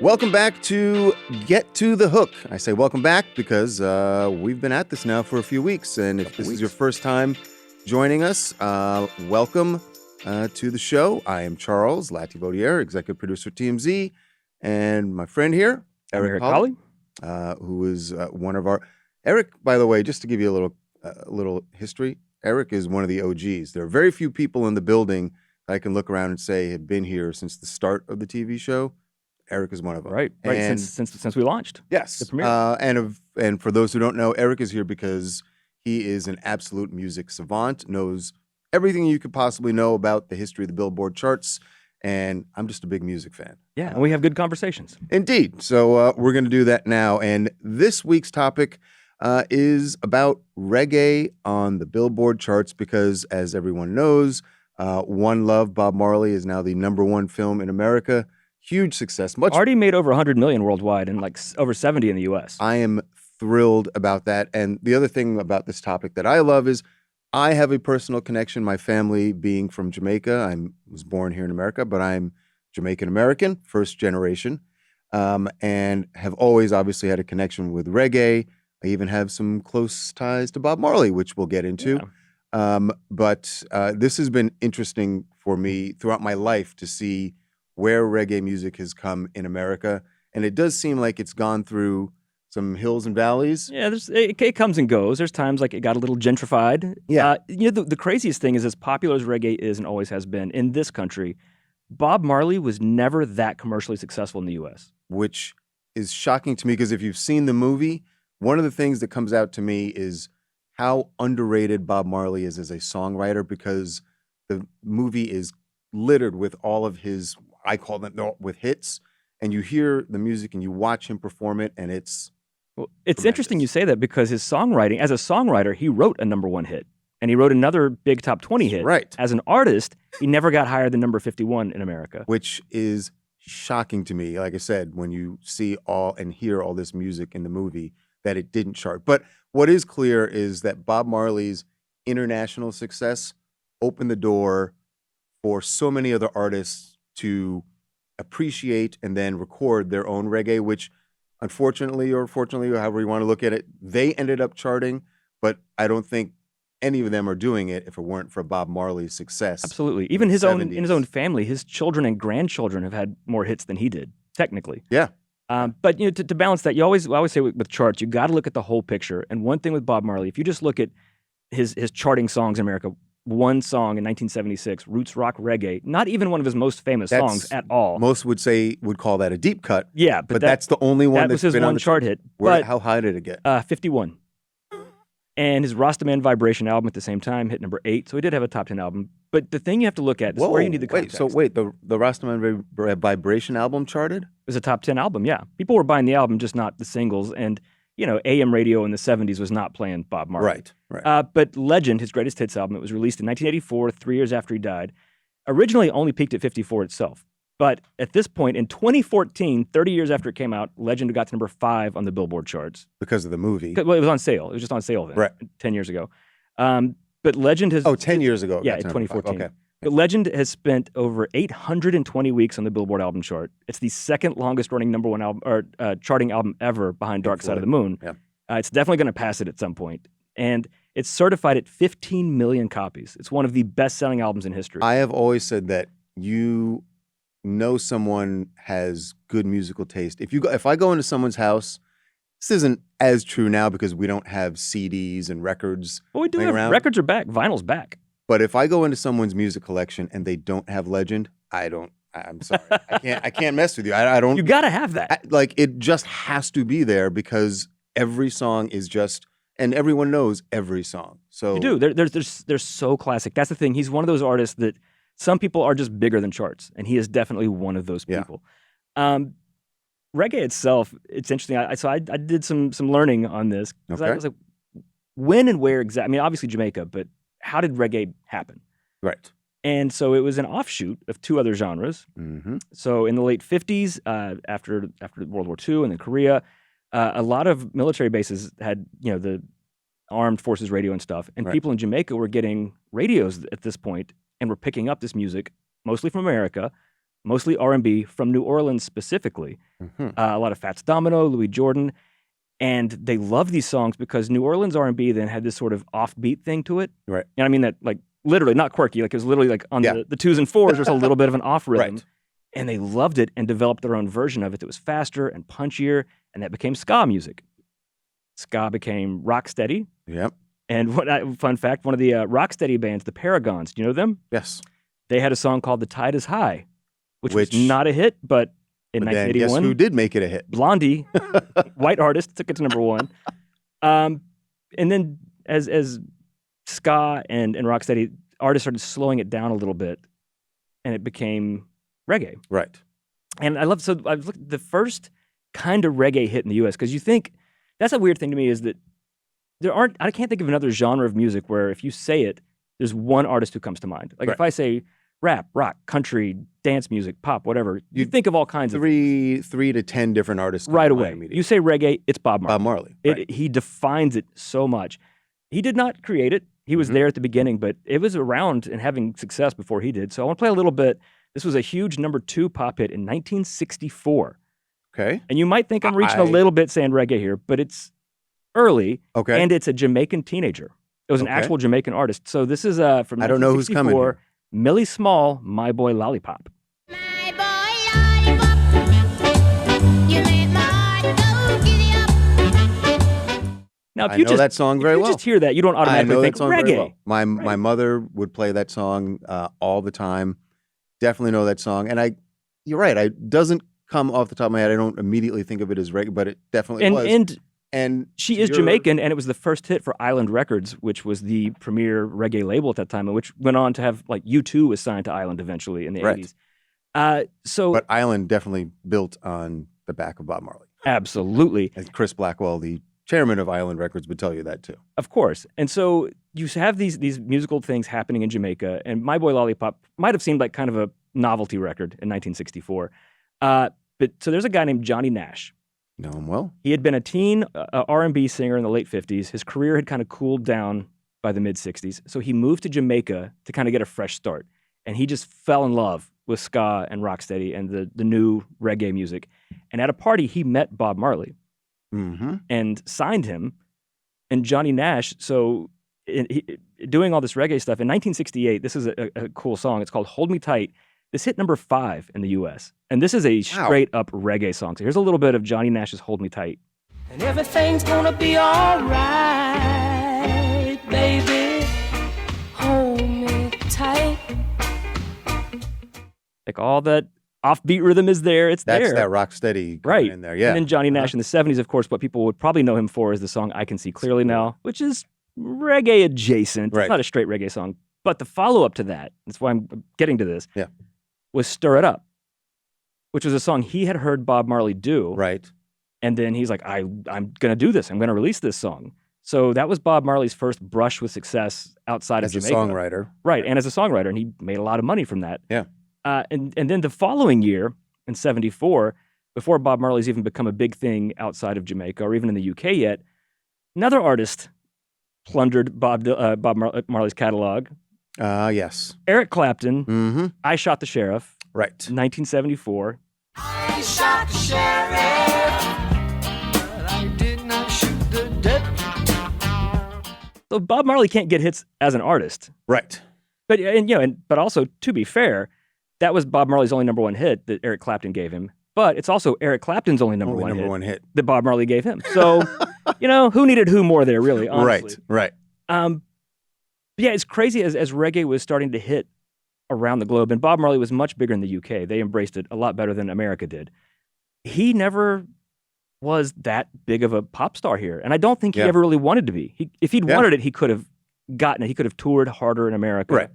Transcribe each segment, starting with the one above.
Welcome back to Get to the Hook. I say welcome back because we've been at this now for a few weeks. And if this is your first time joining us, welcome to the show. I am Charles Latibeaudiere, executive producer at TMZ, and my friend here, Eric Colley, who is one of our... Eric, by the way, just to give you a little history, Eric is one of the OGs. There are very few people in the building that I can look around and say have been here since the start of the TV show. Eric is one of them. Right. And since we launched. Yes. The premiere. And for those who don't know, Eric is here because he is an absolute music savant, knows everything you could possibly know about the history of the Billboard charts, and I'm just a big music fan. Yeah, and we have good conversations. Indeed. So we're going to do that now. And this week's topic is about reggae on the Billboard charts because, as everyone knows, One Love, Bob Marley, is now the #1 film in America. Huge success. Already made over 100 million worldwide and like over 70 in the U.S. I am thrilled about that. And the other thing about this topic that I love is I have a personal connection. My family being from Jamaica. I was born here in America, but I'm Jamaican American, first generation, and have always obviously had a connection with reggae. I even have some close ties to Bob Marley, which we'll get into. Yeah. But this has been interesting for me throughout my life to see where reggae music has come in America. And it does seem like it's gone through some hills and valleys. Yeah, it comes and goes. There's times like it got a little gentrified. Yeah. The craziest thing is, as popular as reggae is and always has been in this country, Bob Marley was never that commercially successful in the U.S. Which is shocking to me because if you've seen the movie, one of the things that comes out to me is how underrated Bob Marley is as a songwriter, because the movie is littered with all of his, I call them with hits, and you hear the music and you watch him perform it, and it's tremendous. Interesting you say that because his songwriting, as a songwriter, he wrote a #1 hit, and he wrote another big top 20 hit. Right. As an artist, he never got higher than number 51 in America. Which is shocking to me, like I said, when you see all and hear all this music in the movie, that it didn't chart. But what is clear is that Bob Marley's international success opened the door for so many other artists to appreciate and then record their own reggae, which unfortunately or fortunately, or however you want to look at it, they ended up charting, but I don't think any of them are doing it if it weren't for Bob Marley's success. Absolutely. Even in his own family, his children and grandchildren have had more hits than he did, technically. Yeah. But to balance that, I always say with charts, you got to look at the whole picture. And one thing with Bob Marley, if you just look at his charting songs in America, one song in 1976, Roots Rock Reggae, not even one of his most famous songs at all. Most would call that a deep cut. Yeah, but that's the only one that's was his been one on the chart hit. How high did it get? 51. And his Rastaman Vibration album at the same time hit #8, so he did have a top 10 album. But the thing you have to look at is where you need the context. The Rastaman Vibration album charted? It was a top 10 album, yeah. People were buying the album, just not the singles. And AM radio in the 70s was not playing Bob Marley. Right. But Legend, his greatest hits album, it was released in 1984, 3 years after he died. Originally only peaked at 54 itself. But at this point, in 2014, 30 years after it came out, Legend got to #5 on the Billboard charts. Because of the movie? Well, it was on sale. It was just on sale then, 10 years ago. But Legend has... 10 years ago. Yeah, 2014. Okay. But Legend has spent over 820 weeks on the Billboard album chart. It's the second longest running #1 album or charting album ever behind Dark Side of the Moon. Yeah. It's definitely going to pass it at some point. And it's certified at 15 million copies. It's one of the best-selling albums in history. I have always said that you know someone has good musical taste. If I go into someone's house, this isn't as true now because we don't have CDs and records. Well, we do have around. Records are back. Vinyl's back. But if I go into someone's music collection and they don't have Legend, I'm sorry. I can't mess with you. I don't. You got to have that. It just has to be there because every song is just, and everyone knows every song. So you do. They're so classic. That's the thing. He's one of those artists that some people are just bigger than charts, and he is definitely one of those people. Yeah. Reggae itself, it's interesting. I did some learning on this because I was like, when and where exactly? I mean, obviously Jamaica, but how did reggae happen? Right. And so it was an offshoot of two other genres. Mm-hmm. So in the late 50s, after World War II and then Korea, a lot of military bases had, the armed forces radio and stuff. And people in Jamaica were getting radios at this point and were picking up this music, mostly from America, mostly R&B from New Orleans specifically. Mm-hmm. A lot of Fats Domino, Louis Jordan, and they love these songs because New Orleans R&B then had this sort of offbeat thing to it. Right. And I mean that like literally, not quirky, like it was literally like on the twos and fours, there's a little bit of an off rhythm. Right. And they loved it and developed their own version of it that was faster and punchier, and that became ska music. Ska became rocksteady. Yep. And fun fact, one of the rocksteady bands, the Paragons, do you know them? Yes. They had a song called The Tide is High, which was not a hit, but in 1981. Guess who did make it a hit? Blondie, white artist, took it to number one. And then as ska and rocksteady, artists started slowing it down a little bit, and it became reggae. Right. And I've looked at the first kind of reggae hit in the U.S., because you think, that's a weird thing to me, is that I can't think of another genre of music where if you say it, there's one artist who comes to mind. Like if I say rap, rock, country, dance music, pop, whatever, you think of all kinds of three to 10 different artists right away. You say reggae, it's Bob Marley. Bob Marley. Right. He defines it so much. He did not create it. He was there at the beginning, but it was around and having success before he did. So I want to play a little bit. This was a huge number 2 pop hit in 1964. Okay. And you might think I'm reaching a little bit saying reggae here, but it's early. Okay. And it's a Jamaican teenager. It was an actual Jamaican artist. So this is from 1964, I don't know who's coming here. Millie Small, My Boy Lollipop. My boy lollipop, you make my heart go giddy up. Now, I know that song very well. If you just hear that, you don't automatically think reggae. Very well. My mother would play that song all the time. Definitely know that song. And you're right. It doesn't come off the top of my head. I don't immediately think of it as reggae, but it definitely was. And she is Jamaican, and it was the first hit for Island Records, which was the premier reggae label at that time, and which went on to have, like, U2 was signed to Island eventually in the 80s. But Island definitely built on the back of Bob Marley. Absolutely. And Chris Blackwell, the chairman of Island Records, would tell you that too. Of course. And so you have these musical things happening in Jamaica, and My Boy Lollipop might have seemed like kind of a novelty record in 1964. So there's a guy named Johnny Nash. Know him well. He had been a teen R&B singer in the late 50s. His career had kind of cooled down by the mid 60s. So he moved to Jamaica to kind of get a fresh start. And he just fell in love with ska and rocksteady and the new reggae music. And at a party, he met Bob Marley and signed him. And Johnny Nash, doing all this reggae stuff, in 1968, this is a cool song. It's called Hold Me Tight. This hit number 5 in the U.S. And this is a straight-up reggae song. So here's a little bit of Johnny Nash's Hold Me Tight. And everything's gonna be all right, baby. Hold me tight. Like all that offbeat rhythm is there. It's That's there. that rock steady right in there. Yeah. And then Johnny Nash in the 70s, of course, what people would probably know him for is the song I Can See Clearly Now, which is reggae adjacent. Right. It's not a straight reggae song. But the follow-up to that, that's why I'm getting to this, was Stir It Up, which was a song he had heard Bob Marley do. Right. And then he's like, I'm going to do this. I'm going to release this song. So that was Bob Marley's first brush with success outside of Jamaica. As a songwriter. Right, and as a songwriter. And he made a lot of money from that. Yeah. And then the following year, in 74, before Bob Marley's even become a big thing outside of Jamaica or even in the UK yet, another artist plundered Bob Marley's catalog. Yes. Eric Clapton, I Shot the Sheriff. Right. 1974. I shot the sheriff, but I did not shoot the deputy. So Bob Marley can't get hits as an artist. Right. But but also, to be fair, that was Bob Marley's only number 1 hit that Eric Clapton gave him. But it's also Eric Clapton's only number one hit that Bob Marley gave him. So, who needed who more there, really, honestly. Right. Yeah, it's crazy as reggae was starting to hit around the globe, and Bob Marley was much bigger in the UK. They embraced it a lot better than America did. He never was that big of a pop star here, and I don't think he ever really wanted to be. If he'd wanted it, he could have gotten it. He could have toured harder in America,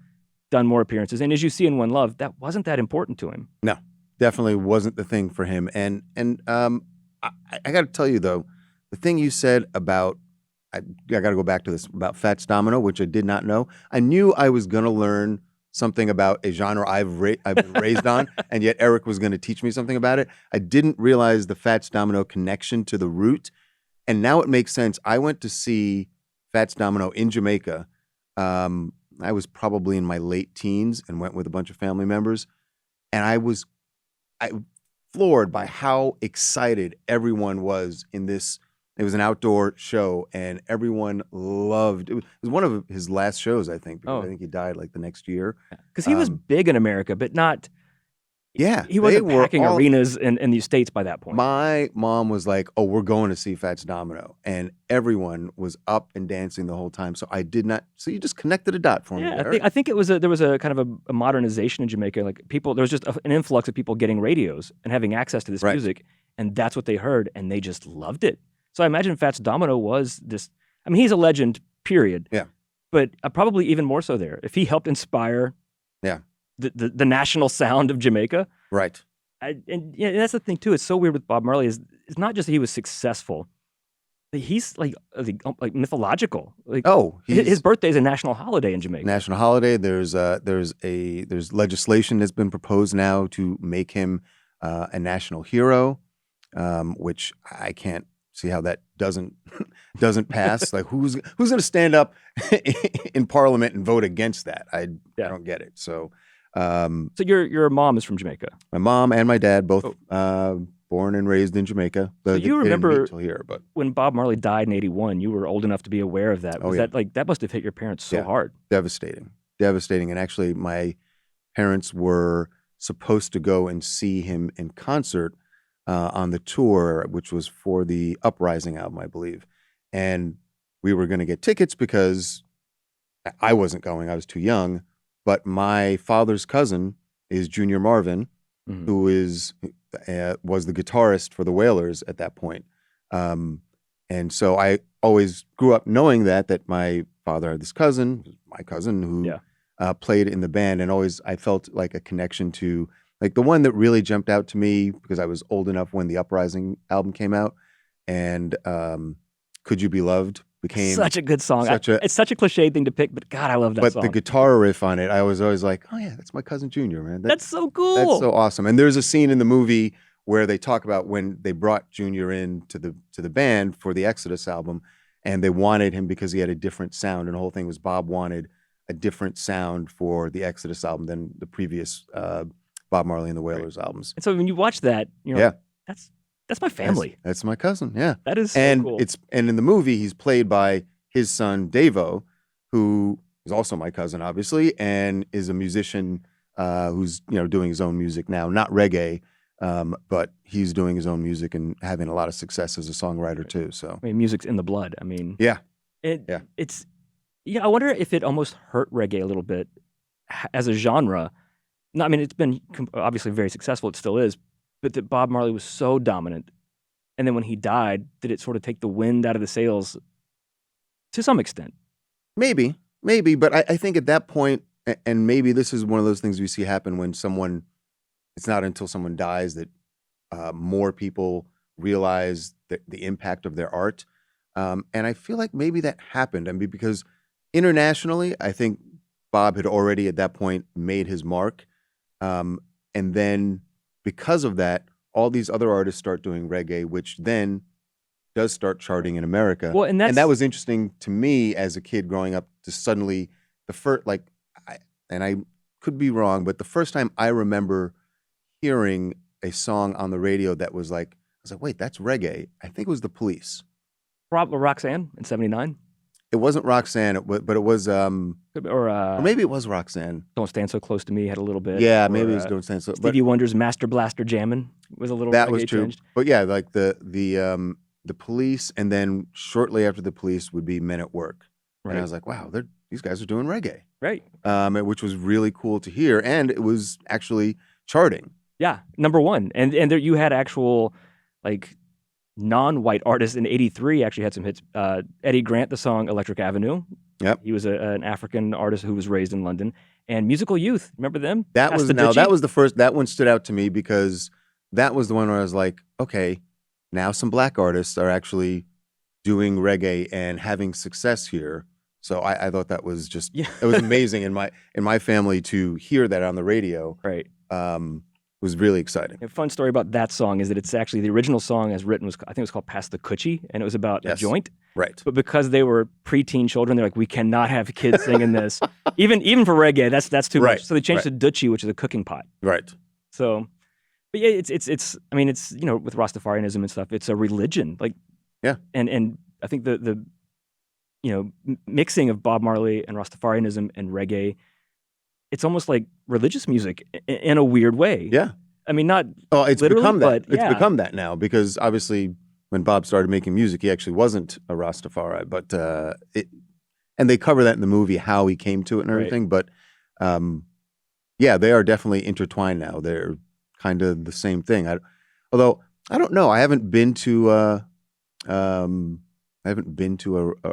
done more appearances, and as you see in One Love, that wasn't that important to him. No, definitely wasn't the thing for him. And I got to tell you though, the thing you said about I got to go back to this about Fats Domino, which I did not know. I knew I was going to learn something about a genre I've been raised on, and yet Eric was going to teach me something about it. I didn't realize the Fats Domino connection to the root, and now it makes sense. I went to see Fats Domino in Jamaica. I was probably in my late teens and went with a bunch of family members, and I was I floored by how excited everyone was in this. It was an outdoor show, and everyone loved it. It was one of his last shows, I think, because I think he died like the next year. Because he was big in America, but not. Yeah, He wasn't they were packing all- arenas in the States by that point. My mom was like, "Oh, we're going to see Fats Domino," and everyone was up and dancing the whole time. So I did not. So you just connected a dot for me. Yeah, There. I think it was there was a kind of a modernization in Jamaica. Like people, there was just an influx of people getting radios and having access to this Right. music, and that's what they heard, and they just loved it. So I imagine Fats Domino was this. I mean, he's a legend, period. Yeah. But probably even more so there. If he helped inspire, Yeah. the national sound of Jamaica, Right. and yeah, that's the thing too. It's so weird with Bob Marley is it's not just that he was successful. But he's like mythological. Like Oh, his birthday is a national holiday in Jamaica. national holiday. There's legislation that's been proposed now to make him a national hero, which I can't see how that doesn't pass. Like who's going to stand up in Parliament and vote against that? I don't get it. So So your mom is from Jamaica. my mom and my dad both born and raised in Jamaica. So They you didn't remember meet till here, but when Bob Marley died in '81, you were old enough to be aware of that. Oh, Was yeah. that like that must have hit your parents so Yeah. hard? devastating. And actually, my parents were supposed to go and see him in concert on the tour, which was for the Uprising album, I believe. And we were going to get tickets because I wasn't going; I was too young. But my father's cousin is Junior Marvin, Mhm. who was the guitarist for the Wailers at that point. And so I always grew up knowing that my father had this cousin, my cousin, who played in the band, and always I felt like a connection to like the one that really jumped out to me because I was old enough when the Uprising album came out, and "Could You Be Loved" became Such a good song. such a- It's such a cliche thing to pick, but God, I love that but song. the guitar riff on it, I was always like, oh yeah, that's my cousin Junior, man. That's so cool. That's so awesome. And there's a scene in the movie where they talk about when they brought Junior in to the band for the Exodus album, and they wanted him because he had a different sound, and the whole thing was Bob wanted a different sound for the Exodus album than the previous Bob Marley and the Wailers albums. And so when you watch that, you're like, that's my family. That's my cousin. Yeah. That is so And cool. and in the movie he's played by his son Davo, who is also my cousin, obviously, and is a musician who's doing his own music now, not reggae, but he's doing his own music and having a lot of success as a songwriter too. So I mean, music's in the blood. I mean, yeah, it's I wonder if it almost hurt reggae a little bit as a genre. No, I mean, it's been obviously very successful. It still is, but that Bob Marley was so dominant, and then when he died, did it sort of take the wind out of the sails to some extent? maybe, but I think at that point, and maybe this is one of those things we see happen when someone. It's not until someone dies that more people realize the impact of their art. And I feel like maybe that happened. I mean, because internationally, I think Bob had already at that point made his mark. And then because of that, all these other artists start doing reggae, which then does start charting in America. Well, and that was interesting to me as a kid growing up to suddenly the first, and I could be wrong, but the first time I remember hearing a song on the radio that was like, I was like, wait, that's reggae. I think it was The Police. Roxanne in '79, It wasn't Roxanne, but it was, or or maybe it was Roxanne. "Don't Stand So Close to Me" had a little bit. Yeah, or, maybe it was Don't Stand So. But Stevie Wonder's "Master Blaster Jammin'" was a little that was reggae true. tinged. But yeah, like the Police, and then shortly after The Police would be Men at Work. Right. And I was like, wow, these guys are doing reggae, Right. which was really cool to hear, and it was actually charting. Yeah, number one, and there you had actual like non-white artists in '83 actually had some hits. Eddie Grant, the song "Electric Avenue." Yep. He was an African artist who was raised in London. And Musical Youth, remember them? That Pass was the now Dutchie? that was the first. That one stood out to me because that was the one where I was like, okay, now some black artists are actually doing reggae and having success here. So I thought that was just Yeah. it was amazing in my family to hear that on the radio. Right. Was really exciting. A fun story about that song is that it's actually the original song as written was, I think it was called "Pass the Coochie," and it was about a Yes. joint. Right. But because they were preteen children, they're like, we cannot have kids singing this, even for reggae. That's too Right, much. So they changed to "Dutchie," which is a cooking pot. Right. So But yeah, it's. I mean, it's with Rastafarianism and stuff. It's a religion, like Yeah. And I think the mixing of Bob Marley and Rastafarianism and reggae, it's almost like religious music in a weird way. Yeah. I mean, not Oh, it's literally, become that. but yeah. It's become that now because obviously when Bob started making music, he actually wasn't a Rastafari, but and they cover that in the movie how he came to it and Right. everything. But yeah, they are definitely intertwined now. They're kind of the same thing. Although I don't know, I haven't been to a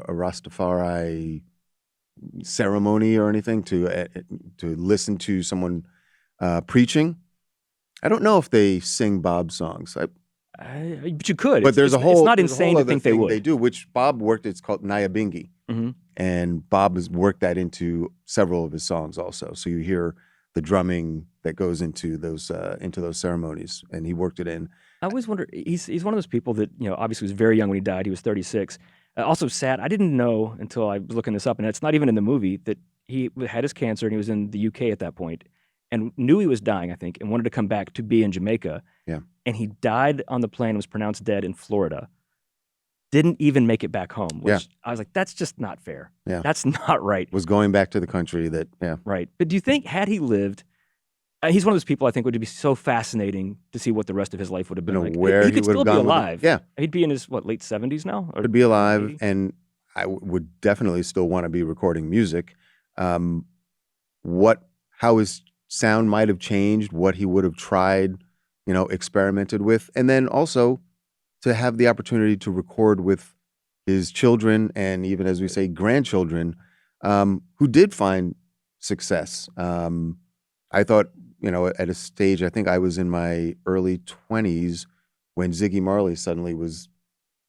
Rastafari ceremony or anything to listen to someone preaching. I don't know if they sing Bob songs. But you could. But there's a whole. It's not there's a insane whole to other think they thing would. They do, which Bob worked. It's called Nyabingi, Mhm. and Bob has worked that into several of his songs also. So you hear the drumming that goes into those ceremonies, and he worked it in. I always wonder. He's one of those people that obviously was very young when he died. He was 36. Also sad. I didn't know until I was looking this up, and it's not even in the movie that he had his cancer and he was in the UK at that point, and knew he was dying, I think, and wanted to come back to be in Jamaica. Yeah. And he died on the plane, was pronounced dead in Florida. Didn't even make it back home, which Yeah. I was like, that's just not fair. Yeah. That's not right. Was going back to the country that Right. But do you think, had he lived, he's one of those people I think would be so fascinating to see what the rest of his life would have been like. where he he could would still have be gone with it. alive. Yeah, He'd be in his, late 70s now? Or could be alive, 80? and I would definitely still want to be recording music. How his sound might have changed, what he would have tried, experimented with, and then also to have the opportunity to record with his children and even, as we say, grandchildren, who did find success. I thought, at a stage, I think I was in my early 20s when Ziggy Marley suddenly was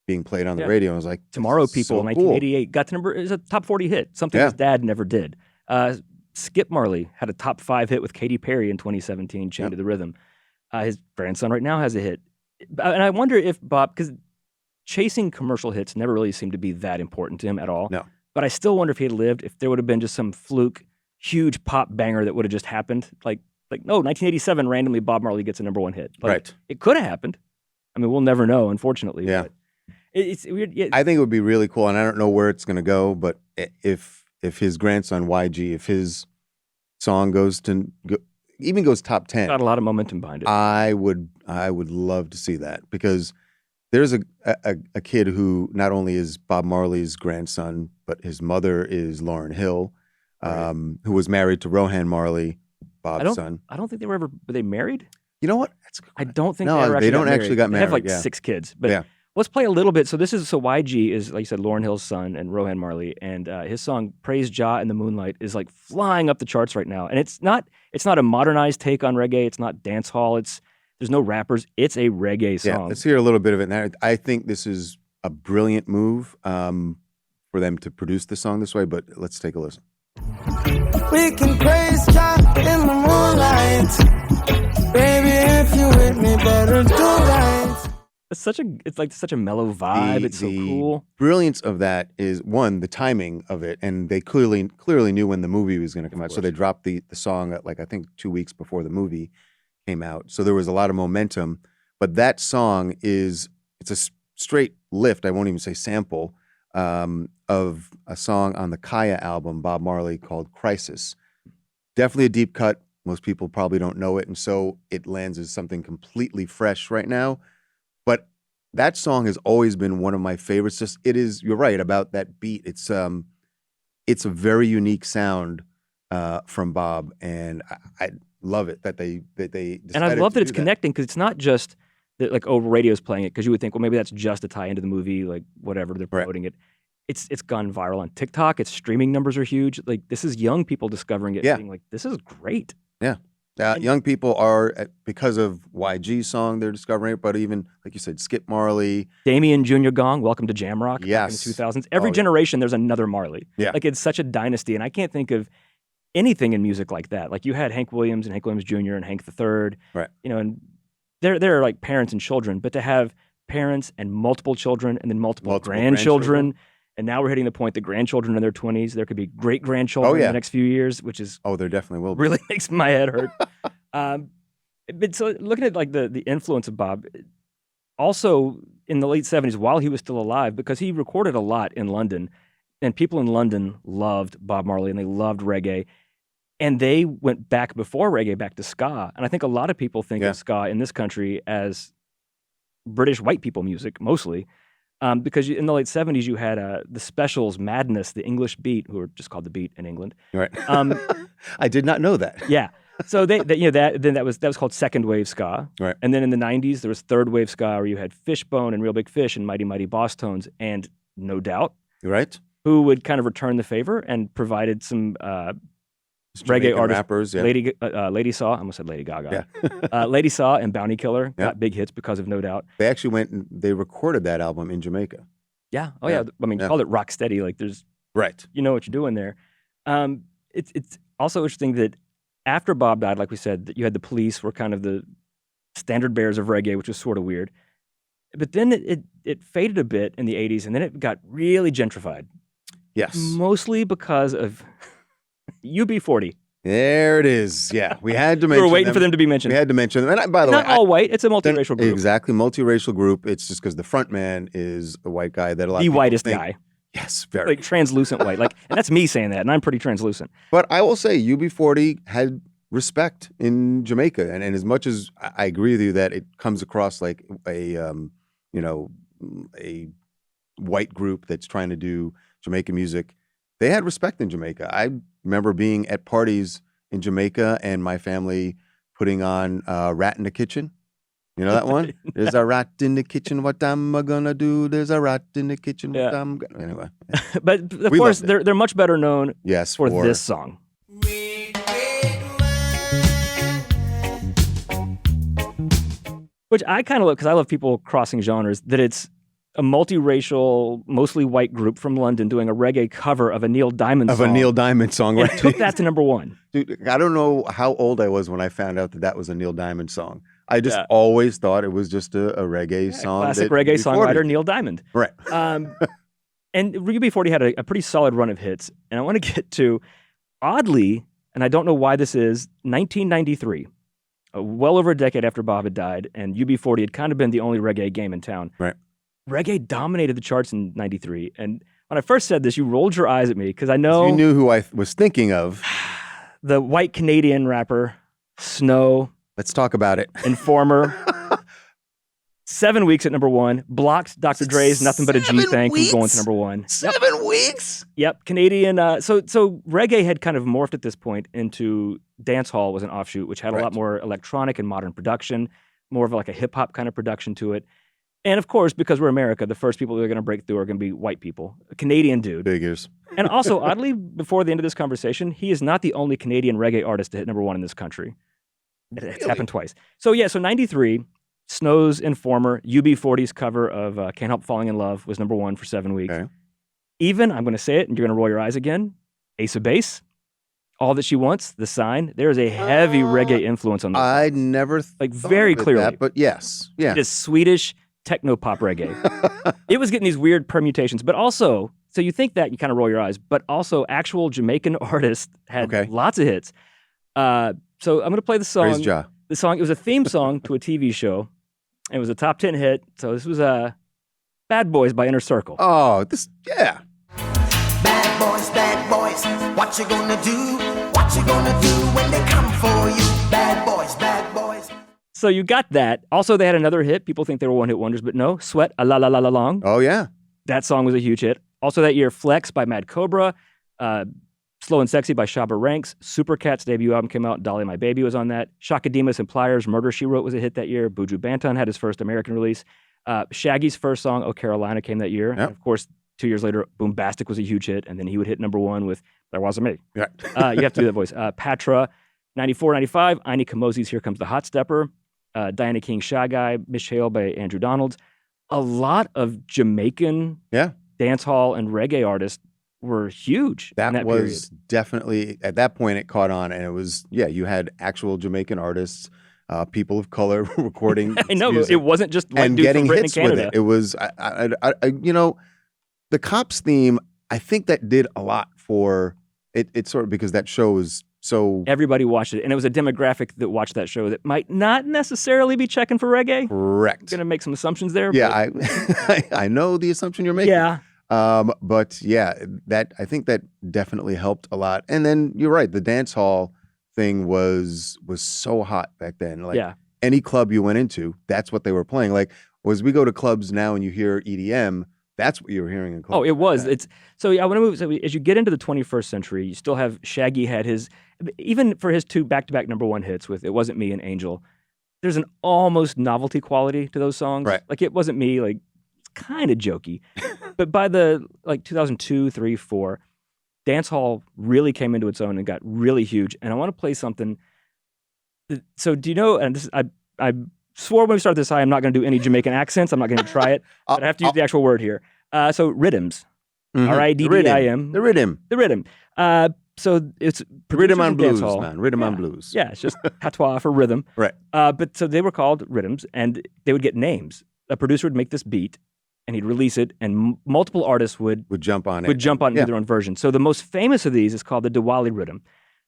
being played on the Yeah. radio. I was like, Tomorrow this is People, so 1988, got to is a top 40 hit, something Yeah. his dad never did. Skip Marley had a top 5 hit with Katy Perry in 2017, Chained Yep. to the Rhythm. His grandson right now has a hit. And I wonder if Bob, because chasing commercial hits never really seemed to be that important to him at all. No. But I still wonder if he had lived, if there would have been just some fluke, huge pop banger that would have just happened. Like no, 1987, randomly Bob Marley gets a #1 hit. Like, Right. It could have happened. I mean, we'll never know, unfortunately. Yeah. But it's weird. Yeah. I think it would be really cool, and I don't know where it's going to go, but if his grandson YG, if his song even goes top 10, Got a lot of momentum behind it. I would love to see that, because there's a kid who not only is Bob Marley's grandson, but his mother is Lauryn Hill, Right. who was married to Rohan Marley, Bob's son. I don't think they were they married? You know what? That's a good I question. don't think No, they ever they actually don't got actually married. got They have married, like yeah. 6 kids. But Yeah. let's play a little bit. So YG is, like you said, Lauryn Hill's son and Rohan Marley, and his song "Praise Jah in the Moonlight" is like flying up the charts right now. And it's not a modernized take on reggae. It's not dance hall. There's no rappers. It's a reggae Yeah, song. let's hear a little bit of it. And I think this is a brilliant move for them to produce the song this way, but let's take a listen. We can praise Jah in the moonlight. Baby, if you with me, better do right. It's like such a mellow vibe. It's so cool. Brilliance of that is, one, the timing of it, and they clearly knew when the movie was going to come out, so they dropped the song at, like, I think 2 weeks before the movie came out. So there was a lot of momentum, but that song it's a straight lift. I won't even say sample of a song on the Kaya album, Bob Marley, called "Crisis." Definitely a deep cut. Most people probably don't know it, and so it lands as something completely fresh right now. But that song has always been one of my favorites. You're right about that beat. It's a very unique sound from Bob, and I love it that they And I decided love to that it's do connecting, because it's not just that, like, radio's playing it, because you would think, well, maybe that's just a tie into the movie, like whatever, they're Right. promoting it. It's gone viral on TikTok. Its streaming numbers are huge. Like, this is young people discovering it, Yeah. being like, this is great. Young people are, because of YG's song, they're discovering it, but even, like you said, Skip Marley. Damien Jr. Gong, welcome to Jamrock. Back Yes. in the 2000s. Every Oh, yeah. generation, there's another Marley. Yeah. Like, it's such a dynasty, and I can't think of anything in music like that. Like, you had Hank Williams and Hank Williams Jr. and Hank III. Right. And they're like parents and children, but to have parents and multiple children and then multiple grandchildren, and now we're hitting the point that grandchildren in their 20s, there could be great-grandchildren Oh, yeah. in the next few years, which is Oh, there definitely will be. really makes my head hurt. But so looking at like the influence of Bob, also in the late 70s while he was still alive, because he recorded a lot in London, and people in London loved Bob Marley and they loved reggae. And they went back before reggae back to ska. And I think a lot of people think of ska in this country as British white people music, mostly. Because in the late 70s, you had the Specials, Madness, the English Beat, who were just called the Beat in England. Right. I did not know that. Yeah. So that was called second wave ska. Right. And then in the 90s, there was third wave ska where you had Fishbone and Real Big Fish and Mighty Mighty Boss Tones and No Doubt, Right. who would kind of return the favor and provided some reggae Jamaican artists. rappers, yeah. Lady Saw, I almost said Lady Gaga. Yeah. Lady Saw and Bounty Killer Yeah. got big hits because of No Doubt. They actually went and they recorded that album in Jamaica. Yeah. Oh yeah. Yeah. I mean, you Yeah. called it rock steady. Like there's, Right. you know what you're doing there. It's also interesting that after Bob died, like we said, that you had the Police were kind of the standard bearers of reggae, which was sort of weird. But then it faded a bit in the 80s, and then it got really gentrified. Yes. Mostly because of UB40. There it is. Yeah. We had to We mention were waiting for them to be mentioned. We had to mention them. And by the Not way, all white. It's a they're- multiracial group. Exactly. Multiracial group. It's just because the front man is a white guy that a lot The of people whitest think- guy. Yes, very. Like translucent white. Like, and that's me saying that, and I'm pretty translucent. But I will say UB40 had respect in Jamaica. And as much as I agree with you that it comes across like a white group that's trying to do Jamaican music, they had respect in Jamaica. I remember being at parties in Jamaica and my family putting on Rat in the Kitchen. You know that one? There's a rat in the kitchen, what am I gonna do? There's a rat in the kitchen, what Yeah. I'm gonna... Anyway. But of We course, loved it. they're much better known Yes, for this song. Which I kind of love, because I love people crossing genres, that it's a multiracial, mostly white group from London doing a reggae cover of a Neil Diamond Of song. a Neil Diamond song, And right? took that to number one. Dude, I don't know how old I was when I found out that that was a Neil Diamond song. I just Yeah. always thought it was just a reggae song. Classic that reggae UB40 songwriter Neil Diamond. Right. And UB40 had a pretty solid run of hits. And I want to get to, oddly, and I don't know why this is, 1993. Well over a decade after Bob had died, and UB40 had kind of been the only reggae game in town. Right. Reggae dominated the charts in 93. And when I first said this, you rolled your eyes at me, because I know You knew who I was thinking of. the white Canadian rapper, Snow, Let's talk about it. Informer. 7 weeks at number one. Blocked Dr. Dre's Nothing But a G 7 Thing from going weeks? to number one. Yep. 7 weeks? Yep, Canadian. So reggae had kind of morphed at this point into dancehall was an offshoot, which had a lot Right. more electronic and modern production, more of like a hip hop kind of production to it. And of course, because we're America, the first people that are going to break through are going to be white people, a Canadian dude. Figures. And also, oddly, before the end of this conversation, he is not the only Canadian reggae artist to hit number one in this country. It's Really? happened twice. So 93, Snow's Informer, UB40's cover of Can't Help Falling in Love was number one for 7 weeks. Okay. Even, I'm going to say it, and you're going to roll your eyes again, Ace of Base, All That She Wants, The Sign. There is a heavy reggae influence on this. I never Like, thought very of it clearly. that, but yes. Yeah. It is Swedish techno-pop reggae. It was getting these weird permutations, but also, so you think that, you kind of roll your eyes, but also actual Jamaican artists had Okay. lots of hits. So I'm going to play the song. Praise Jah. The song, it was a theme song to a TV show. It was a top 10 hit. So this was Bad Boys by Inner Circle. Oh, this, yeah. Bad boys, what you gonna do? What you gonna do when they come for you? Bad boys. So you got that. Also, they had another hit. People think they were one-hit wonders, but no. Sweat, a la la la la long. Oh, yeah. That song was a huge hit. Also that year, Flex by Mad Cobra, Slow and Sexy by Shabba Ranks, Supercat's debut album came out, Dolly My Baby was on that. Shaka Demus and Pliers, Murder, She Wrote was a hit that year. Buju Banton had his first American release. Shaggy's first song, Oh Carolina, came that year. Yep. And of course, 2 years later, Boombastic was a huge hit, and then he would hit number one with There Wasn't Me. Yeah. You have to do that voice. Patra, 94, 95, Aini Kamozi's Here Comes the Hot Stepper, Diana King, Shy Guy, Miss Hale by Andrew Donalds. A lot of Jamaican Yeah. dancehall and reggae artists were huge in That that was definitely, at that point, it caught on. And it was, yeah, you had actual Jamaican artists, people of color recording. period. I know, music it wasn't just white and dudes getting from Britain hits and with Canada. it. It was, the Cops theme, I think that did a lot for it. It's sort of because that show was So Everybody watched it, and it was a demographic that watched that show that might not necessarily be checking for reggae. I'm correct. gonna make some assumptions there. Yeah, but I know the assumption you're making. yeah, But yeah, that I think that definitely helped a lot. And then you're right, the dance hall thing was so hot back then. Like yeah. any club you went into, that's what they were playing. Like as we go to clubs now and you hear EDM, that's what you were hearing in clubs. Oh, it back was. then. It's so yeah. I want to move. So as you get into the 21st century, you still have Shaggy had his, even for his 2 back-to-back #1 hits with "It Wasn't Me" and "Angel." There's an almost novelty quality to those songs. Right. Like "It Wasn't Me," like kind of jokey, but by the like 2002, 3, 4, dancehall really came into its own and got really huge. And I want to play something. So do you know? And this I swore when we started this, I'm not going to do any Jamaican accents. I'm not going to try it. But I have to use the actual word here. So rhythms. Mhm. RIDDIM. The rhythm. The rhythm. So it's Rhythm producers on of blues, dancehall. man. Rhythm on Yeah. blues. Yeah, it's just patois for rhythm. Right. But so they were called rhythms, and they would get names. A producer would make this beat, and he'd release it, and multiple artists would jump on it. and Yeah. do their own version. So the most famous of these is called the Diwali rhythm.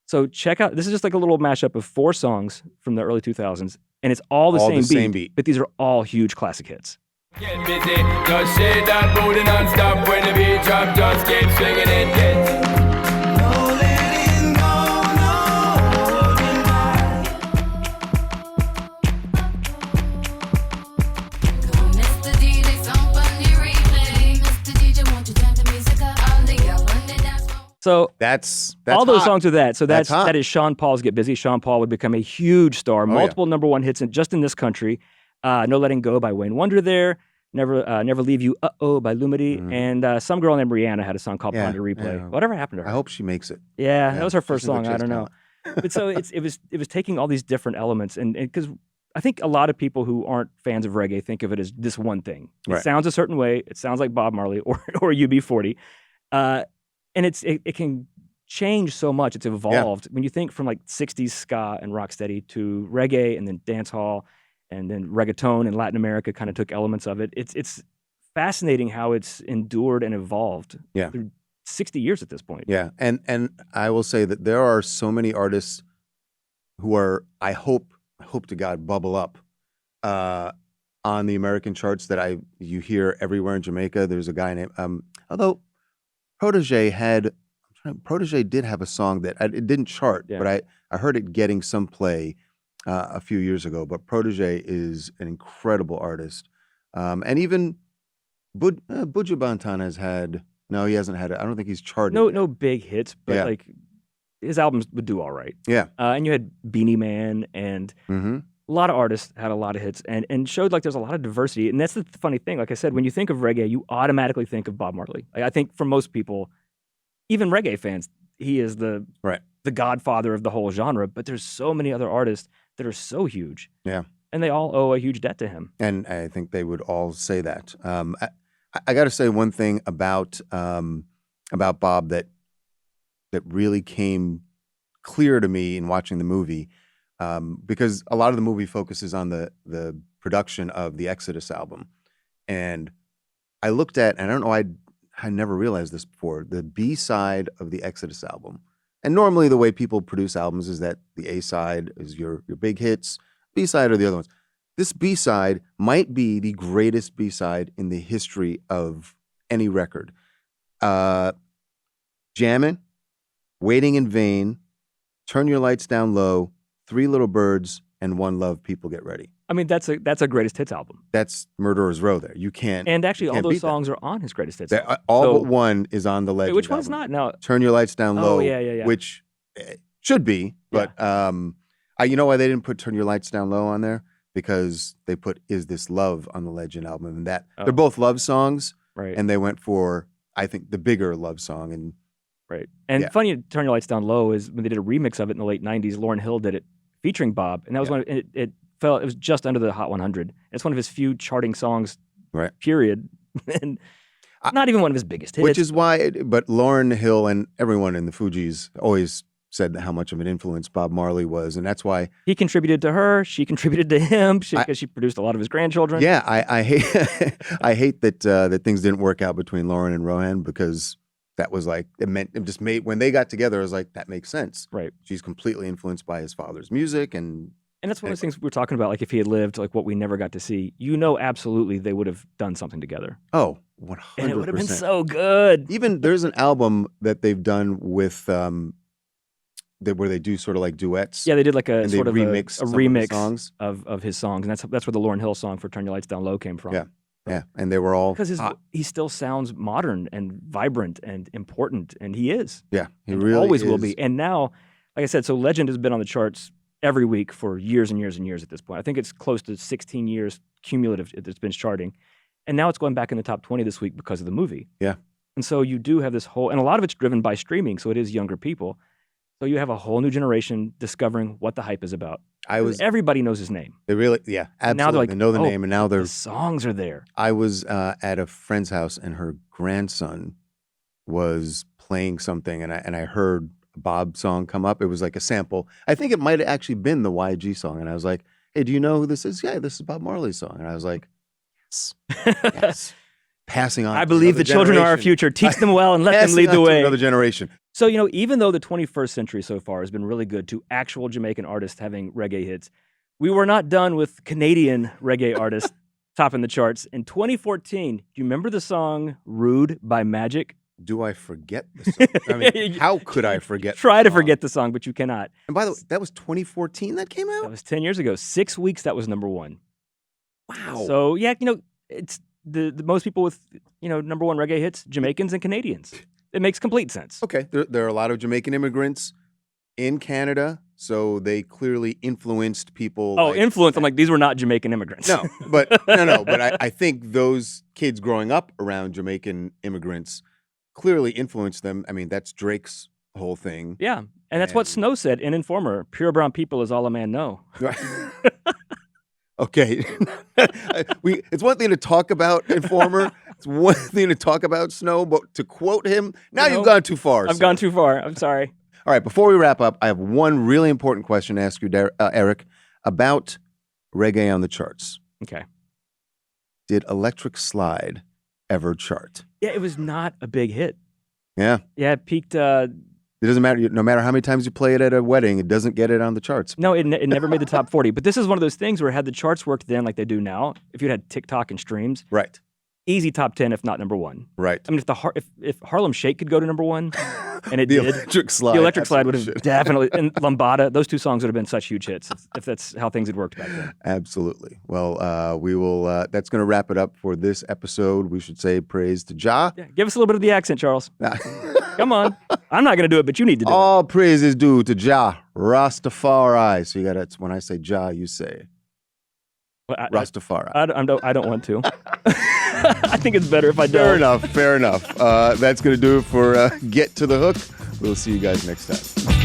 So check out. This is just like a little mashup of 4 songs from the early 2000s, and it's all the same beat. But these are all huge classic hits. Get busy, just shake that booty non-stop when the beat drop, just keep swinging it, get. No letting go, no holding back. Mr. DJ, some funny replay. Mr. DJ, won't you turn the music up? All the girls run the dance floor. So That's all those hot. songs are that. So That's hot. that is Sean Paul's "Get Busy." Sean Paul would become a huge star, yeah. multiple #1 hits just in this country. "No Letting Go" by Wayne Wonder there. Never Leave You, Uh-Oh by Lumity. Mhm. And some girl named Rihanna had a song called Yeah, Ponder Replay. yeah. Whatever happened to her? I hope she makes it. Yeah, Yeah, that was her she first seems like song. she I has don't know. But so it was taking all these different elements, and because I think a lot of people who aren't fans of reggae think of it as this one thing. It Right. sounds a certain way. It sounds like Bob Marley or UB40, and it can change so much. It's evolved when you think from like 60s ska and rocksteady to reggae, and then dancehall, and then reggaeton in Latin America kind of took elements of it. It's fascinating how it's endured and evolved Yeah. through 60 years at this point. Yeah, and I will say that there are so many artists who are I hope to God bubble up on the American charts that you hear everywhere in Jamaica. There's a guy named although Protege did have a song that it didn't chart, Yeah. but I heard it getting some play a few years ago. But Protege is an incredible artist, and even Buju Banton has had. No, he hasn't had it. I don't think he's charted. No, yet. no big hits, but Yeah. like his albums would do all right. Yeah. And you had Beanie Man, and Mm-hmm. a lot of artists had a lot of hits, and showed like there's a lot of diversity. And that's the funny thing. Like I said, when you think of reggae, you automatically think of Bob Marley. Like, I think for most people, even reggae fans, he is the godfather of the whole genre. But there's so many other artists that are so huge. Yeah. And they all owe a huge debt to him. And I think they would all say that. I got to say one thing about Bob that really came clear to me in watching the movie, because a lot of the movie focuses on the production of the Exodus album, and I looked at, and I don't know, I never realized this before, the B side of the Exodus album. And normally the way people produce albums is that the A side is your big hits, B side are the other ones. This B-side might be the greatest B-side in the history of any record. Jammin', Waiting in Vain, Turn Your Lights Down Low, Three Little Birds, and One Love, People Get Ready. I mean, that's a greatest hits album. That's Murderer's Row there. You can't. And actually, you all can't those beat that. songs are on his greatest hits. All So- but one is on the Wait, Legend which one's album. not? No. Turn Your Lights Down Oh, Low, yeah. which should be, but you know why they didn't put Turn Your Lights Down Low on there? Because they put Is This Love on the Legend album, and they're both love songs, Right. and they went for, I think, the bigger love song. And Right. And Yeah. funny, Turn Your Lights Down Low is when they did a remix of it in the late 90s, Lauryn Hill did it featuring Bob. And that was Yeah. one, it was just under the Hot 100. It's one of his few charting songs, Right. period. And not even one of his biggest hits. which is why, but Lauryn Hill and everyone in the Fugees always said how much of an influence Bob Marley was, and that's why. He contributed to her. She contributed to him because she produced a lot of his grandchildren. Yeah, I hate I hate that things didn't work out between Lauren and Rohan, because that was like, it just made, when they got together, I was like, that makes sense. Right. She's completely influenced by his father's music. And that's one of those things we're talking about. Like if he had lived, like what we never got to see, absolutely they would have done something together. Oh, 100%. And it would have been so good. Even there's an album that they've done with, where they do sort of like duets. Yeah, they did like a and sort of remix a some remix songs. of his songs. And that's where the Lauryn Hill song for Turn Your Lights Down Low came from. Yeah. Yeah. And they were all because he still sounds modern and vibrant and important, and he is. Yeah, he and really always is. will be. And now, like I said, so Legend has been on the charts every week for years and years and years at this point. I think it's close to 16 years cumulative it's been charting. And now it's going back in the top 20 this week because of the movie. Yeah. And so you do have this whole, and a lot of it's driven by streaming, so it is younger people. So you have a whole new generation discovering what the hype is about. Everybody knows his name. They really, yeah, absolutely. Now they're like, they know the name, and now the songs are there. I was at a friend's house, and her grandson was playing something, and I heard a Bob song come up. It was like a sample. I think it might have actually been the YG song, and I was like, "Hey, do you know who this is?" "Yeah, this is Bob Marley's song." And I was like, "Yes, yes." Passing on. I believe the children are our future. Teach them well and let them lead the way. Another generation. So, even though the 21st century so far has been really good to actual Jamaican artists having reggae hits, we were not done with Canadian reggae artists topping the charts. In 2014, do you remember the song Rude by Magic? Do I forget the song? I mean, how could I forget Try to forget the song, but you cannot. And by the way, that was 2014 that came out? That was 10 years ago. 6 weeks, that was number one. Wow. So, yeah, it's the most people with, number one reggae hits, Jamaicans and Canadians. It makes complete sense. Okay. There are a lot of Jamaican immigrants in Canada, so they clearly influenced people. Oh, influenced. I'm like, these were not Jamaican immigrants. No, but I think those kids growing up around Jamaican immigrants clearly influenced them. I mean, that's Drake's whole thing. Yeah. And that's what Snow said in Informer. Pure brown people is all a man know. Okay. It's one thing to talk about Informer. It's one thing to talk about Snow, but to quote him, you've gone too far. I've gone too far. I'm sorry. All right. Before we wrap up, I have one really important question to ask you, Eric, about reggae on the charts. Okay. Did Electric Slide ever chart? Yeah, it was not a big hit. Yeah. Yeah, it peaked. It doesn't matter. No matter how many times you play it at a wedding, it doesn't get it on the charts. No, it never made the top 40. But this is one of those things where had the charts worked then like they do now, if you had TikTok and streams, right? Easy top 10, if not number one. Right. I mean, if Harlem Shake could go to number one, and it the did, Electric Slide, the Electric Slide would have definitely, and Lambada, those two songs would have been such huge hits if that's how things had worked back then. Absolutely. Well, we will. That's going to wrap it up for this episode. We should say praise to Jah. Yeah, give us a little bit of the accent, Charles. Come on. I'm not going to do it, but you need to do it. All praise is due to Jah Rastafari. So you got to, when I say Jah, you say Rastafari. I don't want to. I think it's better if I don't. Fair enough. That's going to do it for Get to the Hook. We'll see you guys next time.